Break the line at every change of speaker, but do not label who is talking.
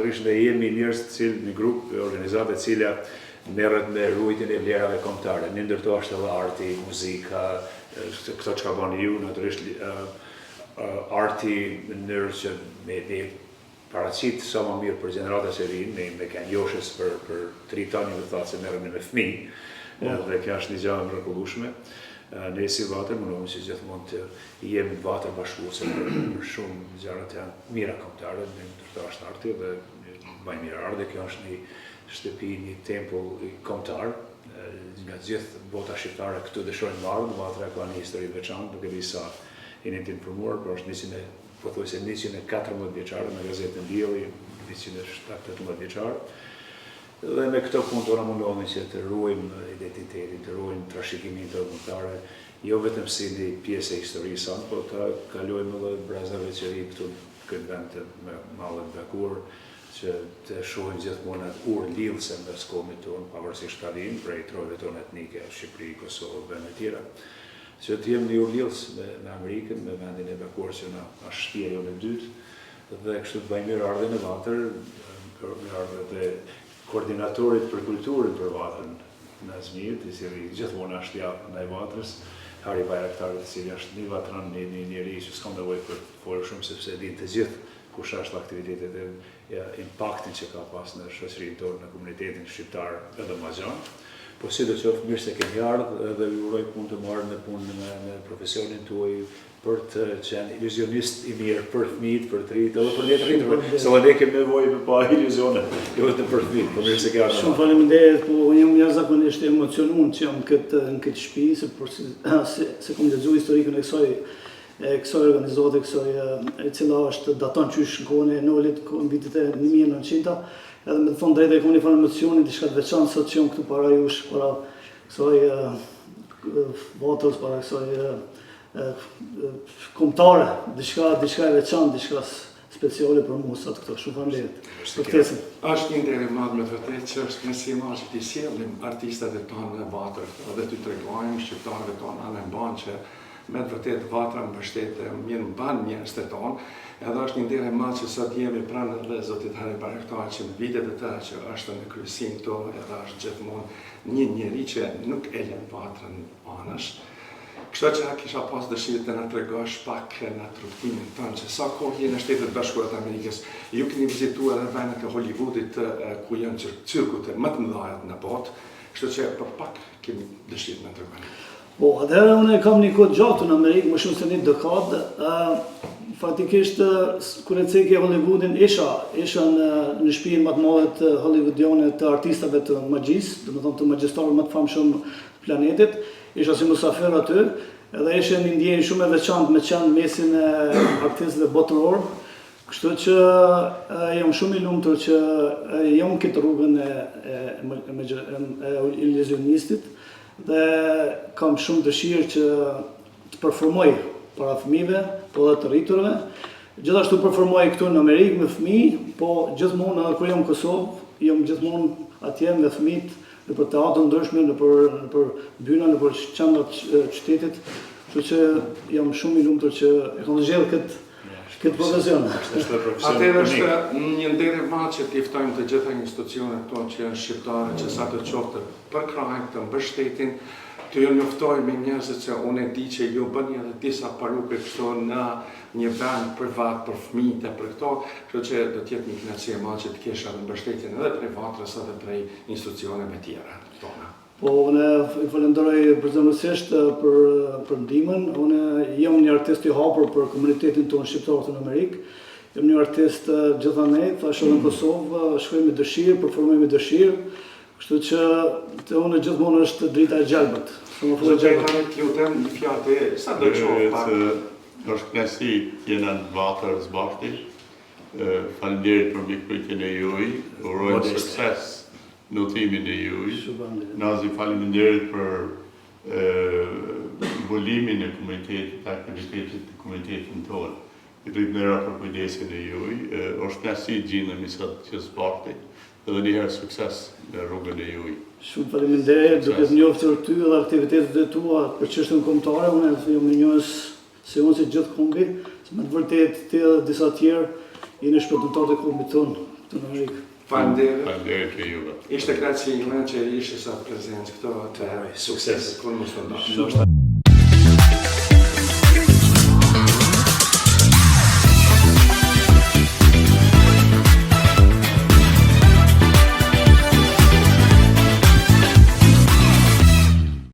natyrisht ne jemi njerëz të cilë një grup organizate e cila merret me ruajtjen e vlerave kombëtare. Në ndër to është edhe arti, muzika, këto që ka bani ju, natyrisht arti në mënyrë që me paraqit sa më mirë për gjeneratat e rinë, me kanë joshës për 3 tani më thatë se merremi me fëmijë, dhe kjo është një gjë e mrekullueshme. Ne si Vatër mundohemi që gjithmonë të jemi Vatër bashkëpunuese për shumë gjëra të mira kombëtare, në ndër to është arti dhe më mirë ardhe, kjo është një shtëpi, një tempull kombëtar, nga gjithë bota shqiptare këtu dëshojnë më ardhë, Vatra ka një histori veçantë, duke di sa jeni të informuar, por është pothuajse 114 vjeçare në gazetën Dielli, 118 vjeçare. Dhe me këto punë tona mundohemi që të ruajmë identitetin, të ruajmë trashëgiminë tonë kombëtare, jo vetëm si një pjesë e historisë sonë, por të kalojmë edhe brazave që ri këtu në këtë vend të mallit bekur, që të shohim gjithmonë atë urë lidhëse mes kombit tonë, pavarësisht kalin, prej trojve tonë etnike, Shqipëri, Kosovë, vende tjera, që të jemi një urë lidhës me Amerikën, me vendin e bekuar që na është shtëpia jonë e dytë, dhe kështu të bëjmë mirë ardhen e Vatër, mirë ardhen dhe koordinatorit për kulturën për Vatrën, Nazmit, i cili gjithmonë është japë ndaj Vatrës, Hari Bajraktarit, i cili është një vatran, një njeri që s'kam nevojë për folë shumë, sepse din të gjithë kush është aktivitetet e impaktin që ka pas në shoqërinë tonë, në komunitetin shqiptar edhe mazhan. Po sidoqoftë mirë se keni ardhur dhe ju uroj punë të marrë në punë me profesionin tuaj për të qenë iluzionist i mirë për fëmijët, për të rinjtë, edhe për ne të rinjtë, se ne kemi nevojë me pa iluzione, jo vetëm për fëmijët, po mirë se ke ardhur.
Shumë faleminderit, po unë jam jashtëzakonisht emocionuar që jam në këtë shtëpi, se kam lexuar historikën e kësaj organizate, e cila është daton qysh në kohën e Nolit, në vitet e 1900, edhe me të thonë drejtë e kom një farë emocioni, diçka të veçantë sot që jam këtu para jush, para kësaj Vatrës, para kësaj kombëtare, diçka e veçantë, diçka speciale për mua sot këto. Shumë faleminderit.
Është një nder i madh me të vërtetë që është nëse imazh që i sjellim artistat e tonë në Vatër, edhe t'u tregojmë shqiptarëve tonë anë mban që me të vërtetë Vatra mbështet mirë mban njerëzit e tonë, edhe është një nder i madh që sot jemi pranë edhe zotit Hari Bajraktarit që në vitet e tëra që është në kryesin tonë, edhe është gjithmonë një njeri që nuk e lën Vatrën anash. Kështu që kisha pas dëshirë të na tregosh pak në rrugtimin tonë, që sa kohë jeni në Shtetet Bashkuara të Amerikës, ju keni vizituar edhe vendet e Hollywoodit ku janë cirkut më të mëdha në botë, kështu që për pak kemi dëshirë të na tregoni.
Po, atëherë unë kam një kohë gjatë në Amerikë, më shumë se një dekadë. Faktikisht, kur e cekja Hollywoodin, isha në shtëpinë më të madhe të hollywoodiane të artistave të magjisë, domethënë të magjistarëve më të famshëm planetit. Isha si musafir aty, edhe ishe një ndjenjë shumë e veçantë me qenë mesin e artistëve botëror, kështu që jam shumë i lumtur që jam këtë rrugën e iluzionistit dhe kam shumë dëshirë që të performoj para fëmijëve, po edhe të rriturve. Gjithashtu performoj këtu në Amerikë me fëmijë, po gjithmonë edhe kur jam në Kosovë, jam gjithmonë atje me fëmijët në për teatrë ndryshme, në për byna, në për qendrat qytetit, kështu që jam shumë i lumtur që e kam zgjedhur këtë profesion.
Atëherë është një nder i madh që t'i ftojmë të gjitha institucionet tonë që janë shqiptare, që sa të qoftë për krahën të mbështetin, të ju njoftoj me njerëzit që unë e di që ju bëni edhe disa paruke këto në një vend privat për fëmijët e për këto, kështu që do të jetë një kënaqësi e madhe që të kesh edhe mbështetjen edhe prej Vatrës edhe prej institucioneve tjera tona.
Po, unë i falenderoj përzemërsisht për ndihmën. Unë jam një artist i hapur për komunitetin tonë shqiptar në Amerikë. Jam një artist gjithanej, thash edhe në Kosovë, shkoj me dëshirë, performoj me dëshirë. Kështu që të unë gjithmonë është drita e gjelbët.
Zotëjtanit ju them një fjalë, sa do të shoh pak?
Është kënaqësi jena në Vatër së bashku. Faleminderit për mikpritjen e juaj. Uroj sukses në udhëtimin e juaj. Nazi faleminderit për mbulumin e komunitetit, aktivitetit të komunitetit tonë. I rritmera për kujdesin e juaj. Është kënaqësi gjendemi sot që së bashku. Edhe njëherë sukses në rrugën e juaj.
Shumë faleminderit, duke të njoftur ty dhe aktivitetet e tua për çështën kombëtare, unë jam njohës se unë si gjithë kombi, se me të vërtetë ti dhe disa tjerë jeni shpëtimtarët e kombit tonë, Të në rikë.
Faleminderit.
Faleminderit që juve.
Ishte kraçi ime që ishe sa prezencë këto të
Sukses.
Kur mos të ndash.
Ndoshta